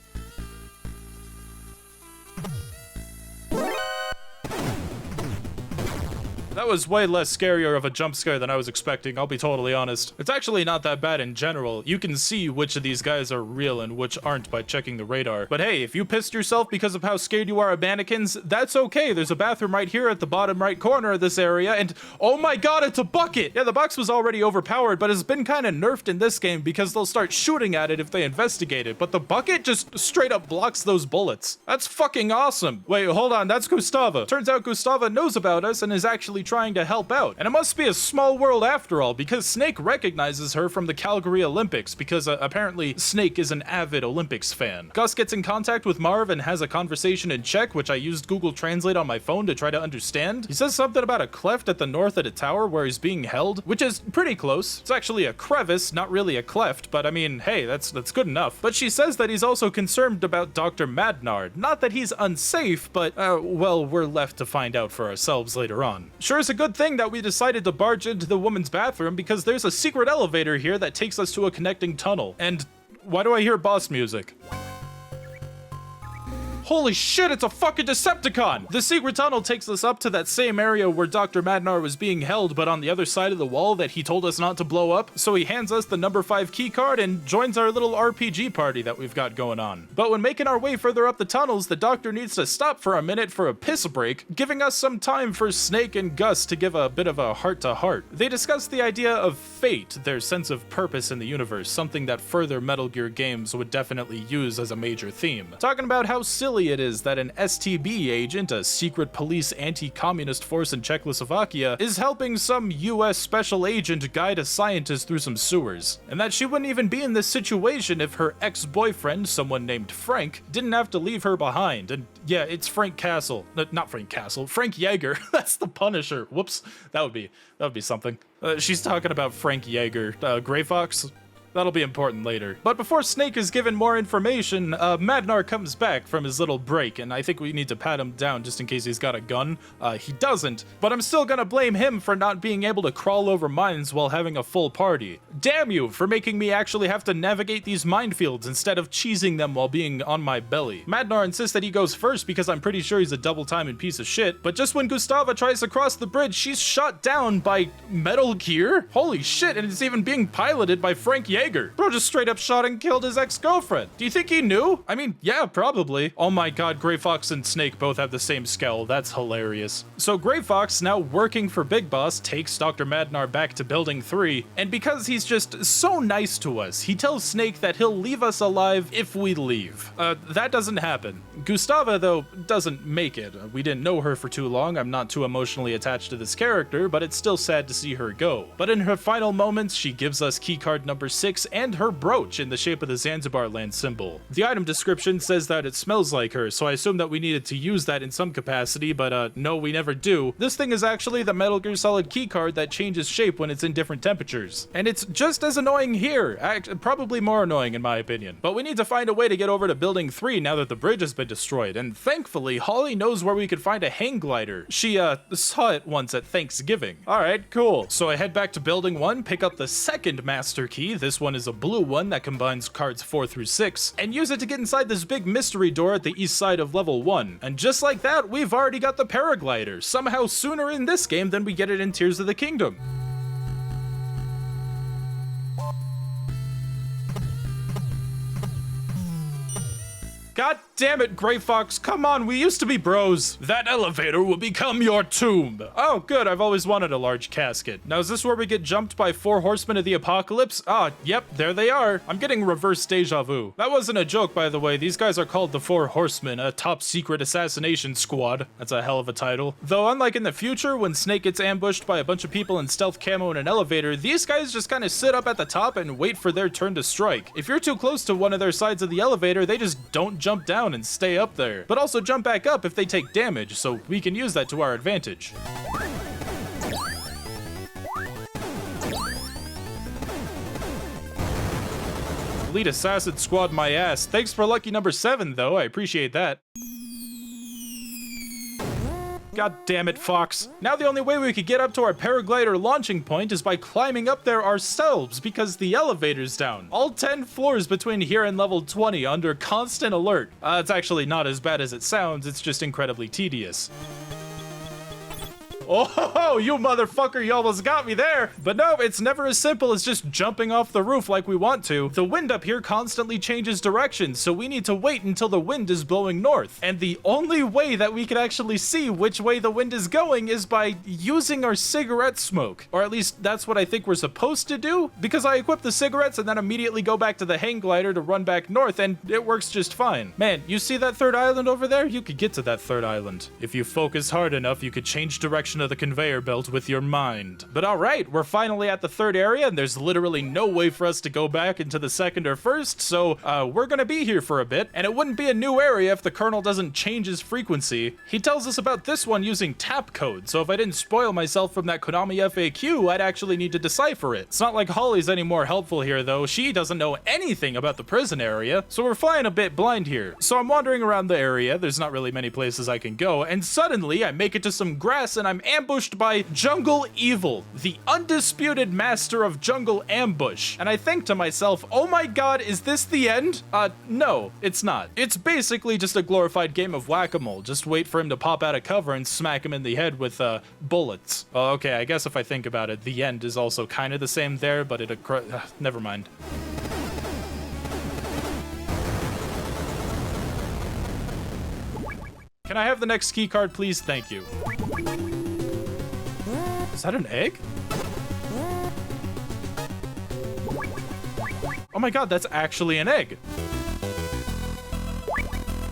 That was way less scarier of a jump scare than I was expecting, I'll be totally honest. It's actually not that bad in general. You can see which of these guys are real and which aren't by checking the radar. But hey, if you pissed yourself because of how scared you are of mannequins, that's okay. There's a bathroom right here at the bottom right corner of this area, and oh my god, it's a bucket! Yeah, the box was already overpowered, but it's been kind of nerfed in this game because they'll start shooting at it if they investigate it, but the bucket just straight up blocks those bullets. That's fucking awesome. Wait, hold on, that's Gustava. Turns out Gustava knows about us and is actually trying to help out. And it must be a small world after all, because Snake recognizes her from the Calgary Olympics, because apparently Snake is an avid Olympics fan. Gus gets in contact with Marv and has a conversation in Czech, which I used Google Translate on my phone to try to understand. He says something about a cleft at the north of the tower where he's being held, which is pretty close. It's actually a crevice, not really a cleft, but I mean, hey, that's good enough. But she says that he's also concerned about Dr. Madnard. Not that he's unsafe, but, well, we're left to find out for ourselves later on. Sure, it's a good thing that we decided to barge into the woman's bathroom because there's a secret elevator here that takes us to a connecting tunnel. And why do I hear boss music? Holy shit, it's a fucking Decepticon! The secret tunnel takes us up to that same area where Dr. Madnar was being held, but on the other side of the wall that he told us not to blow up, so he hands us the number 5 key card and joins our little RPG party that we've got going on. But when making our way further up the tunnels, the doctor needs to stop for a minute for a piss break, giving us some time for Snake and Gus to give a bit of a heart-to-heart. They discuss the idea of fate, their sense of purpose in the universe, something that further Metal Gear games would definitely use as a major theme. Talking about how silly silly it is that an STB agent, a secret police anti-communist force in Czechoslovakia, is helping some US special agent guide a scientist through some sewers. And that she wouldn't even be in this situation if her ex-boyfriend, someone named Frank, didn't have to leave her behind. And yeah, it's Frank Castle. Not Frank Castle, Frank Yeager. That's the Punisher. Whoops. That would be something. She's talking about Frank Yeager. Gray Fox? That'll be important later. But before Snake is given more information, Madnar comes back from his little break, and I think we need to pat him down just in case he's got a gun. He doesn't, but I'm still gonna blame him for not being able to crawl over mines while having a full party. Damn you for making me actually have to navigate these minefields instead of cheesing them while being on my belly. Madnar insists that he goes first because I'm pretty sure he's a double-timing piece of shit, but just when Gustava tries to cross the bridge, she's shot down by Metal Gear? Holy shit, and it's even being piloted by Frank Yeager. Bro just straight up shot and killed his ex-girlfriend. Do you think he knew? I mean, yeah, probably. Oh my god, Gray Fox and Snake both have the same scowl. That's hilarious. So Gray Fox, now working for Big Boss, takes Dr. Madnar back to Building 3, and because he's just so nice to us, he tells Snake that he'll leave us alive if we leave. That doesn't happen. Gustava, though, doesn't make it. We didn't know her for too long. I'm not too emotionally attached to this character, but it's still sad to see her go. But in her final moments, she gives us keycard number 6 and her brooch in the shape of the Zanzibar land symbol. The item description says that it smells like her, so I assume that we needed to use that in some capacity, but no, we never do. This thing is actually the Metal Gear Solid keycard that changes shape when it's in different temperatures. And it's just as annoying here, probably more annoying in my opinion. But we need to find a way to get over to Building 3 now that the bridge has been destroyed, and thankfully, Holly knows where we could find a hang glider. She, saw it once at Thanksgiving. Alright, cool. So I head back to Building 1, pick up the second master key. This one is a blue one that combines cards 4 through 6, and use it to get inside this big mystery door at the east side of level 1. And just like that, we've already got the paraglider, somehow sooner in this game than we get it in Tears of the Kingdom. God damn it, Gray Fox, come on, we used to be bros. That elevator will become your tomb. Oh, good, I've always wanted a large casket. Now, is this where we get jumped by 4 horsemen of the apocalypse? Ah, yep, there they are. I'm getting reverse deja vu. That wasn't a joke, by the way. These guys are called the 4 Horsemen, a top secret assassination squad. That's a hell of a title. Though, unlike in the future, when Snake gets ambushed by a bunch of people in stealth camo in an elevator, these guys just kind of sit up at the top and wait for their turn to strike. If you're too close to one of their sides of the elevator, they just don't jump down and stay up there, but also jump back up if they take damage, so we can use that to our advantage. Elite Assassin Squad my ass. Thanks for lucky number 7 though, I appreciate that. God damn it, Fox. Now the only way we could get up to our paraglider launching point is by climbing up there ourselves because the elevator's down. All 10 floors between here and level 20 under constant alert. It's actually not as bad as it sounds, it's just incredibly tedious. Oh, you motherfucker, you almost got me there. But no, it's never as simple as just jumping off the roof like we want to. The wind up here constantly changes direction, so we need to wait until the wind is blowing north. And the only way that we can actually see which way the wind is going is by using our cigarette smoke. Or at least that's what I think we're supposed to do, because I equip the cigarettes and then immediately go back to the hang glider to run back north, and it works just fine. Man, you see that third island over there? You could get to that third island. If you focus hard enough, you could change direction of the conveyor belt with your mind. But alright, we're finally at the third area, and there's literally no way for us to go back into the second or first, so we're gonna be here for a bit, and it wouldn't be a new area if the Colonel doesn't change his frequency. He tells us about this one using tap code, so if I didn't spoil myself from that Konami FAQ, I'd actually need to decipher it. It's not like Holly's any more helpful here though. She doesn't know anything about the prison area, so we're flying a bit blind here. So I'm wandering around the area, there's not really many places I can go, and suddenly I make it to some grass and I'm ambushed by Jungle Evil, the undisputed master of jungle ambush. And I think to myself, oh my god, is this the end? No, it's not. It's basically just a glorified game of whack-a-mole. Just wait for him to pop out of cover and smack him in the head with, bullets. Oh, okay, I guess if I think about it, the end is also kind of the same there, but never mind. Can I have the next key card, please? Thank you. Is that an egg? Oh my god, that's actually an egg.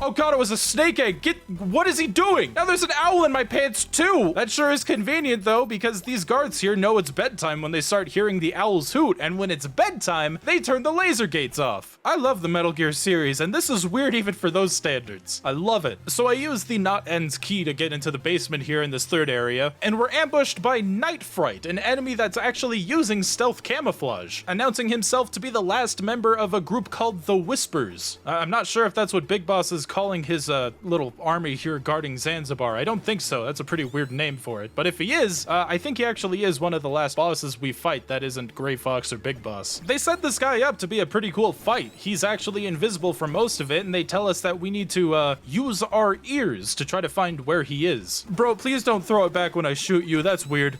Oh god, it was a snake egg. What is he doing? Now there's an owl in my pants too. That sure is convenient though, because these guards here know it's bedtime when they start hearing the owls hoot, and when it's bedtime, they turn the laser gates off. I love the Metal Gear series, and this is weird even for those standards. I love it. So I use the not ends key to get into the basement here in this third area, and we're ambushed by Night Fright, an enemy that's actually using stealth camouflage, announcing himself to be the last member of a group called the Whispers. I'm not sure if that's what Big Boss is calling his little army here guarding Zanzibar. I don't think so. That's a pretty weird name for it. But if he is, I think he actually is one of the last bosses we fight that isn't Gray Fox or Big Boss. They set this guy up to be a pretty cool fight. He's actually invisible for most of it, and they tell us that we need to use our ears to try to find where he is. Bro, please don't throw it back when I shoot you. That's weird.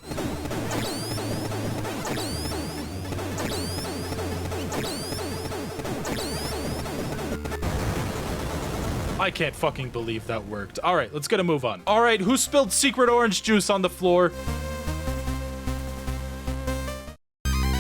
I can't fucking believe that worked. All right, let's get a move on. All right, who spilled secret orange juice on the floor?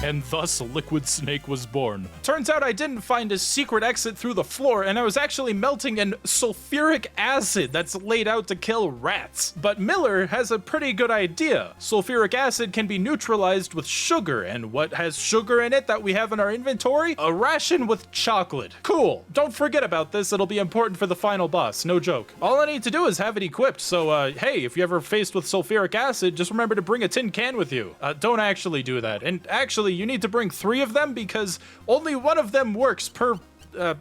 And thus Liquid Snake was born. Turns out I didn't find a secret exit through the floor, and I was actually melting in sulfuric acid that's laid out to kill rats. But Miller has a pretty good idea. Sulfuric acid can be neutralized with sugar, and what has sugar in it that we have in our inventory? A ration with chocolate. Cool. Don't forget about this, it'll be important for the final boss, no joke. All I need to do is have it equipped, so hey, if you're ever faced with sulfuric acid, just remember to bring a tin can with you. Don't actually do that, and actually you need to bring 3 of them because only one of them works per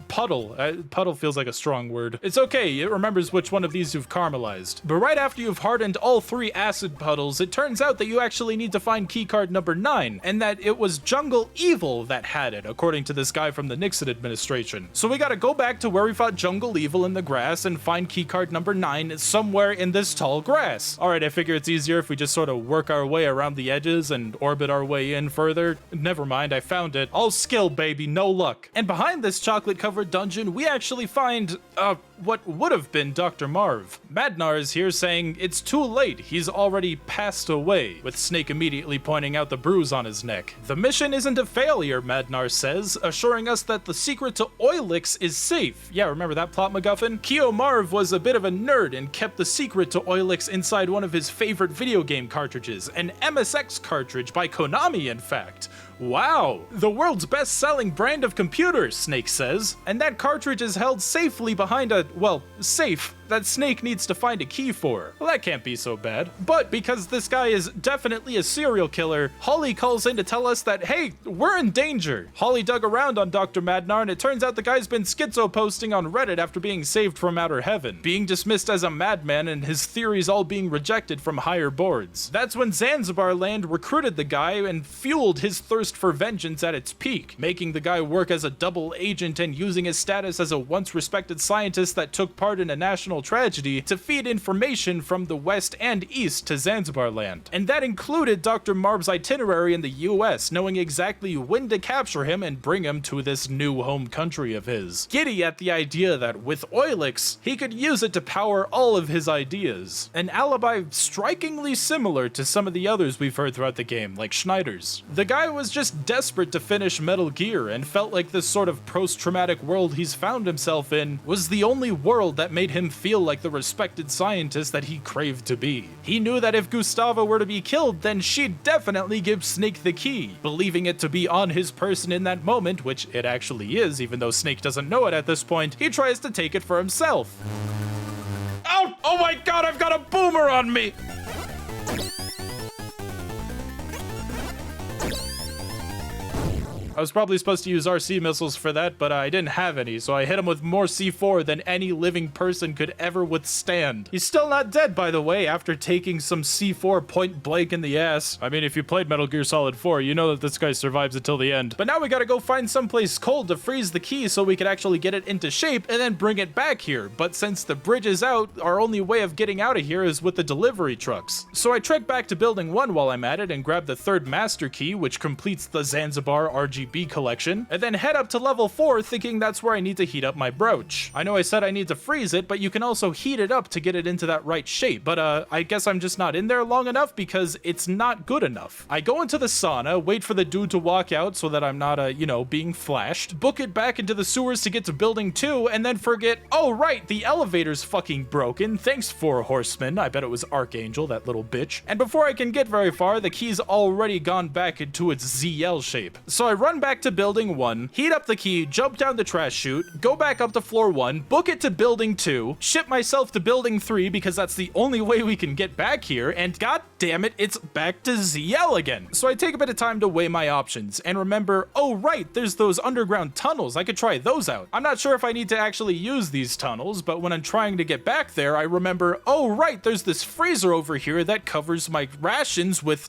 puddle. Puddle feels like a strong word. It's okay, it remembers which one of these you've caramelized. But right after you've hardened all 3 acid puddles, it turns out that you actually need to find keycard number 9, and that it was Jungle Evil that had it, according to this guy from the Nixon administration. So we gotta go back to where we fought Jungle Evil in the grass and find keycard number 9 somewhere in this tall grass. Alright, I figure it's easier if we just sort of work our way around the edges and orbit our way in further. Never mind, I found it. All skill, baby, no luck. And behind this chocolate-covered dungeon, we actually find, what would have been Dr. Marv. Madnar is here saying it's too late, he's already passed away, with Snake immediately pointing out the bruise on his neck. The mission isn't a failure, Madnar says, assuring us that the secret to Oilix is safe. Yeah, remember that plot MacGuffin? Keo Marv was a bit of a nerd and kept the secret to Oilix inside one of his favorite video game cartridges, an MSX cartridge by Konami, in fact. Wow, the world's best-selling brand of computers, Snake says. And that cartridge is held safely behind a, well, safe that Snake needs to find a key for. Well, that can't be so bad. But because this guy is definitely a serial killer, Holly calls in to tell us that, hey, we're in danger. Holly dug around on Dr. Madnar, and it turns out the guy's been schizo posting on Reddit after being saved from outer heaven, being dismissed as a madman and his theories all being rejected from higher boards. That's when Zanzibar Land recruited the guy and fueled his thirst for vengeance at its peak, making the guy work as a double agent and using his status as a once respected scientist that took part in a national tragedy to feed information from the west and east to Zanzibar Land. And that included Dr. Marv's itinerary in the US, knowing exactly when to capture him and bring him to this new home country of his. Giddy at the idea that with Oilix, he could use it to power all of his ideas. An alibi strikingly similar to some of the others we've heard throughout the game, like Schneider's. The guy was just desperate to finish Metal Gear and felt like this sort of post-traumatic world he's found himself in was the only world that made him feel like the respected scientist that he craved to be. He knew that if Gustavo were to be killed, then she'd definitely give Snake the key, believing it to be on his person in that moment, which it actually is, even though Snake doesn't know it at this point. He tries to take it for himself. Ow! Oh my god, I've got a boomer on me! I was probably supposed to use RC missiles for that, but I didn't have any, so I hit him with more C4 than any living person could ever withstand. He's still not dead, by the way, after taking some C4 point blank in the ass. I mean, if you played Metal Gear Solid 4, you know that this guy survives until the end. But now we gotta go find someplace cold to freeze the key so we can actually get it into shape and then bring it back here. But since the bridge is out, our only way of getting out of here is with the delivery trucks. So I trek back to Building 1 while I'm at it and grab the third master key, which completes the Zanzibar RG RGB collection, and then head up to level 4 thinking that's where I need to heat up my brooch. I know I said I need to freeze it, but you can also heat it up to get it into that right shape, but I guess I'm just not in there long enough because it's not good enough. I go into the sauna, wait for the dude to walk out so that I'm not, you know, being flashed, book it back into the sewers to get to building 2, and then forget, oh right, the elevator's fucking broken. Thanks, Four Horsemen. I bet it was Archangel, that little bitch. And before I can get very far, the key's already gone back into its ZL shape. So I run back to building 1, heat up the key, jump down the trash chute, go back up to floor 1, book it to building 2, ship myself to building 3 because that's the only way we can get back here, and god damn it, it's back to ZL again. So I take a bit of time to weigh my options and remember, oh right, there's those underground tunnels. I could try those out. I'm not sure if I need to actually use these tunnels, but when I'm trying to get back there, I remember, oh right, there's this freezer over here that covers my rations with...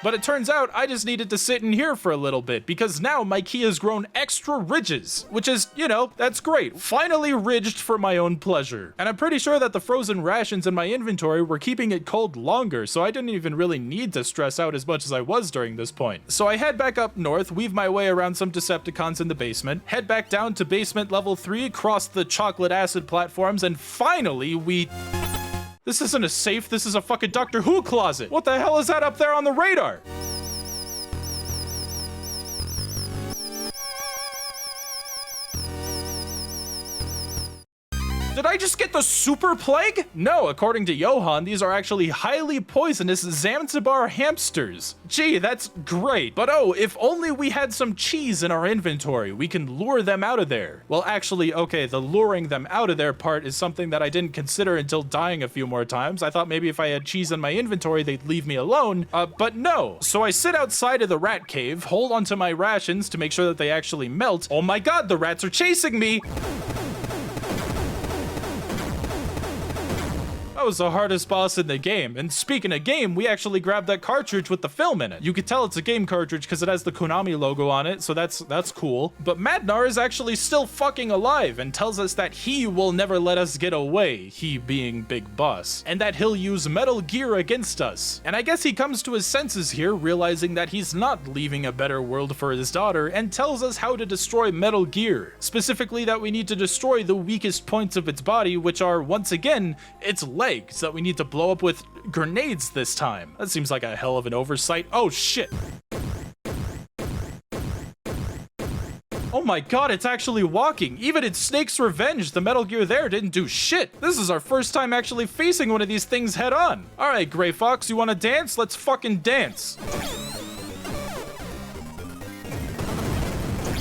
But it turns out I just needed to sit in here for a little bit because now my key has grown extra ridges, which is, you know, that's great. Finally ridged for my own pleasure. And I'm pretty sure that the frozen rations in my inventory were keeping it cold longer, so I didn't even really need to stress out as much as I was during this point. So I head back up north, weave my way around some Decepticons in the basement, head back down to basement level 3, cross the chocolate acid platforms, and finally we... This isn't a safe, this is a fucking Doctor Who closet. What the hell is that up there on the radar? Did I just get the super plague? No, according to Johan, these are actually highly poisonous Zanzibar hamsters. Gee, that's great. But oh, if only we had some cheese in our inventory, we can lure them out of there. Well, actually, okay, the luring them out of there part is something that I didn't consider until dying a few more times. I thought maybe if I had cheese in my inventory, they'd leave me alone, but no. So I sit outside of the rat cave, hold onto my rations to make sure that they actually melt. Oh my god, the rats are chasing me! That was the hardest boss in the game. And speaking of game, we actually grabbed that cartridge with the film in it. You could tell it's a game cartridge because it has the Konami logo on it, so that's cool. But Madnar is actually still fucking alive and tells us that he will never let us get away, he being Big Boss, and that he'll use Metal Gear against us. And I guess he comes to his senses here, realizing that he's not leaving a better world for his daughter, and tells us how to destroy Metal Gear. Specifically that we need to destroy the weakest points of its body, which are, once again, its legs that we need to blow up with grenades this time. That seems like a hell of an oversight. Oh shit. Oh my god, it's actually walking. Even in Snake's Revenge, the Metal Gear there didn't do shit. This is our first time actually facing one of these things head on. Alright, Gray Fox, you wanna dance? Let's fucking dance.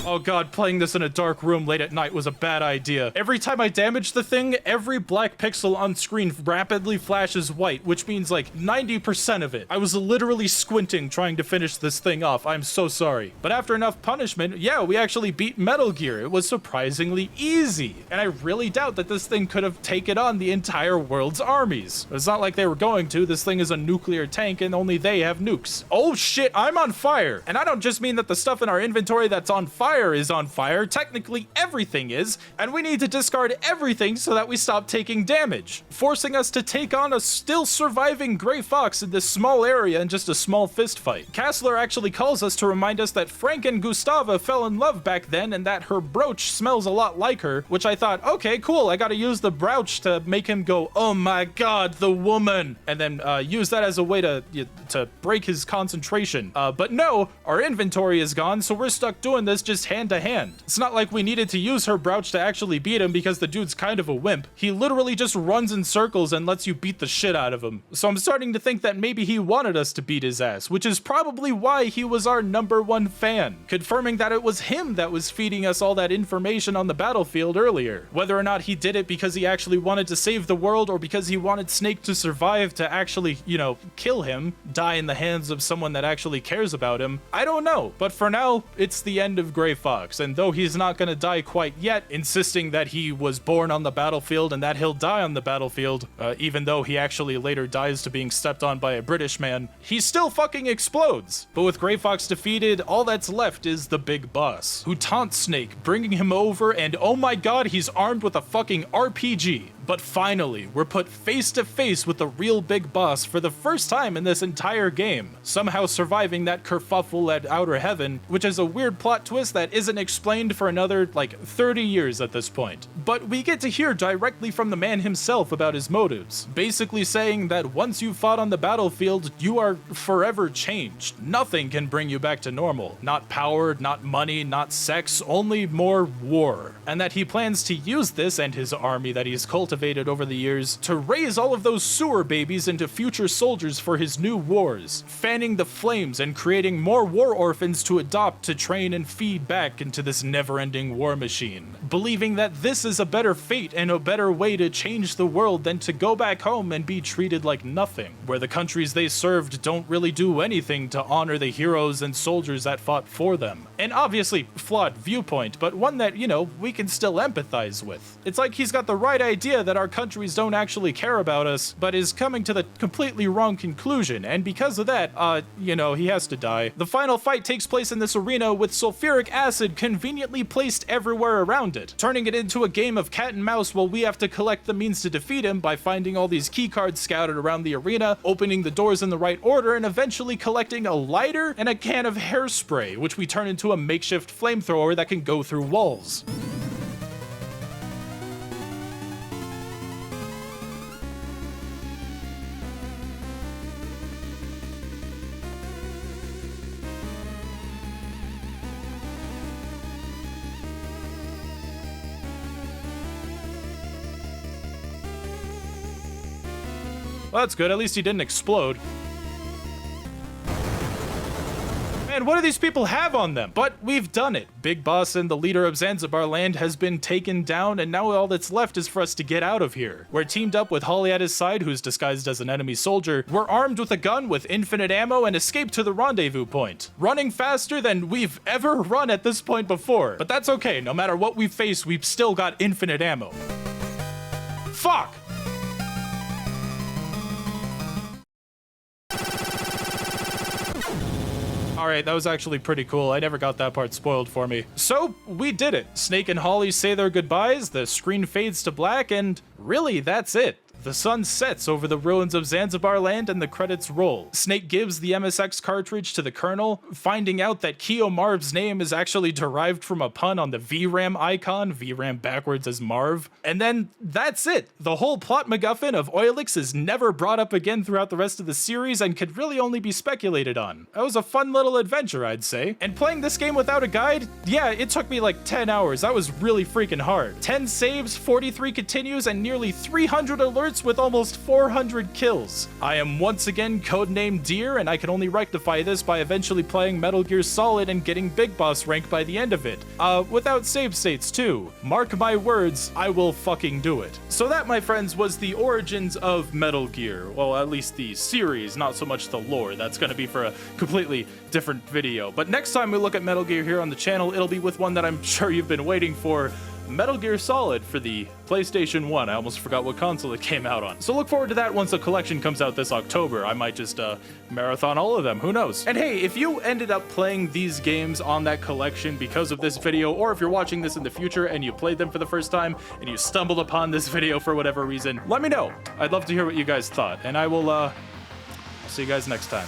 Oh god, playing this in a dark room late at night was a bad idea. Every time I damage the thing, every black pixel on screen rapidly flashes white, which means like 90% of it. I was literally squinting trying to finish this thing off. I'm so sorry. But after enough punishment, yeah, we actually beat Metal Gear. It was surprisingly easy. And I really doubt that this thing could have taken on the entire world's armies. It's not like they were going to. This thing is a nuclear tank and only they have nukes. Oh shit, I'm on fire. And I don't just mean that the stuff in our inventory that's on fire is on fire, technically everything is, and we need to discard everything so that we stop taking damage, forcing us to take on a still surviving Gray Fox in this small area in just a small fist fight. Kassler actually calls us to remind us that Frank and Gustava fell in love back then and that her brooch smells a lot like her, which I thought, okay, cool, I gotta use the brooch to make him go, oh my god, the woman, and then use that as a way to break his concentration. But no, our inventory is gone, so we're stuck doing this just hand to hand. It's not like we needed to use her brooch to actually beat him because the dude's kind of a wimp. He literally just runs in circles and lets you beat the shit out of him. So I'm starting to think that maybe he wanted us to beat his ass, which is probably why he was our #1 fan, confirming that it was him that was feeding us all that information on the battlefield earlier. Whether or not he did it because he actually wanted to save the world or because he wanted Snake to survive to actually, you know, kill him, die in the hands of someone that actually cares about him, I don't know. But for now, it's the end of Gray Fox, and though he's not gonna die quite yet, insisting that he was born on the battlefield and that he'll die on the battlefield, even though he actually later dies to being stepped on by a British man, he still fucking explodes. But with Gray Fox defeated, all that's left is the Big Boss, who taunts Snake, bringing him over, and oh my god, he's armed with a fucking RPG. But finally, we're put face to face with the real big boss for the first time in this entire game, somehow surviving that kerfuffle at Outer Heaven, which is a weird plot twist that isn't explained for another, like, 30 years at this point. But we get to hear directly from the man himself about his motives, basically saying that once you fought on the battlefield, you are forever changed. Nothing can bring you back to normal. Not power, not money, not sex, only more war. And that he plans to use this and his army that he's cultivated over the years to raise all of those sewer babies into future soldiers for his new wars, fanning the flames and creating more war orphans to adopt to train and feed back into this never-ending war machine, believing that this is a better fate and a better way to change the world than to go back home and be treated like nothing, where the countries they served don't really do anything to honor the heroes and soldiers that fought for them. An obviously flawed viewpoint, but one that, you know, we can still empathize with. It's like he's got the right idea that our countries don't actually care about us, but is coming to the completely wrong conclusion, and because of that, you know, he has to die. The final fight takes place in this arena with sulfuric acid conveniently placed everywhere around it, turning it into a game of cat and mouse while we have to collect the means to defeat him by finding all these key cards scattered around the arena, opening the doors in the right order, and eventually collecting a lighter and a can of hairspray, which we turn into a makeshift flamethrower that can go through walls. Well, that's good. At least he didn't explode. Man, what do these people have on them? But we've done it. Big Boss and the leader of Zanzibar Land has been taken down, and now all that's left is for us to get out of here. We're teamed up with Holly at his side, who's disguised as an enemy soldier. We're armed with a gun with infinite ammo and escape to the rendezvous point, running faster than we've ever run at this point before. But that's okay. No matter what we face, we've still got infinite ammo. Fuck! Alright, that was actually pretty cool. I never got that part spoiled for me. So, we did it. Snake and Holly say their goodbyes, the screen fades to black, and really, that's it. The sun sets over the ruins of Zanzibar Land and the credits roll. Snake gives the MSX cartridge to the Colonel, finding out that Keo Marv's name is actually derived from a pun on the VRAM icon, VRAM backwards as Marv. And then that's it. The whole plot MacGuffin of Oilix is never brought up again throughout the rest of the series and could really only be speculated on. That was a fun little adventure, I'd say. And playing this game without a guide, yeah, it took me like 10 hours. That was really freaking hard. 10 saves, 43 continues, and nearly 300 alerts with almost 400 kills. I am once again codenamed Deer, and I can only rectify this by eventually playing Metal Gear Solid and getting Big Boss rank by the end of it. Without save states too. Mark my words, I will fucking do it. So that, my friends, was the origins of Metal Gear. Well, at least the series, not so much the lore. That's gonna be for a completely different video. But next time we look at Metal Gear here on the channel, it'll be with one that I'm sure you've been waiting for. Metal Gear Solid for the PlayStation 1. I almost forgot what console it came out on. So look forward to that once the collection comes out this October. I might just marathon all of them, who knows? And hey, if you ended up playing these games on that collection because of this video, or if you're watching this in the future and you played them for the first time and you stumbled upon this video for whatever reason, let me know. I'd love to hear what you guys thought, and I will see you guys next time.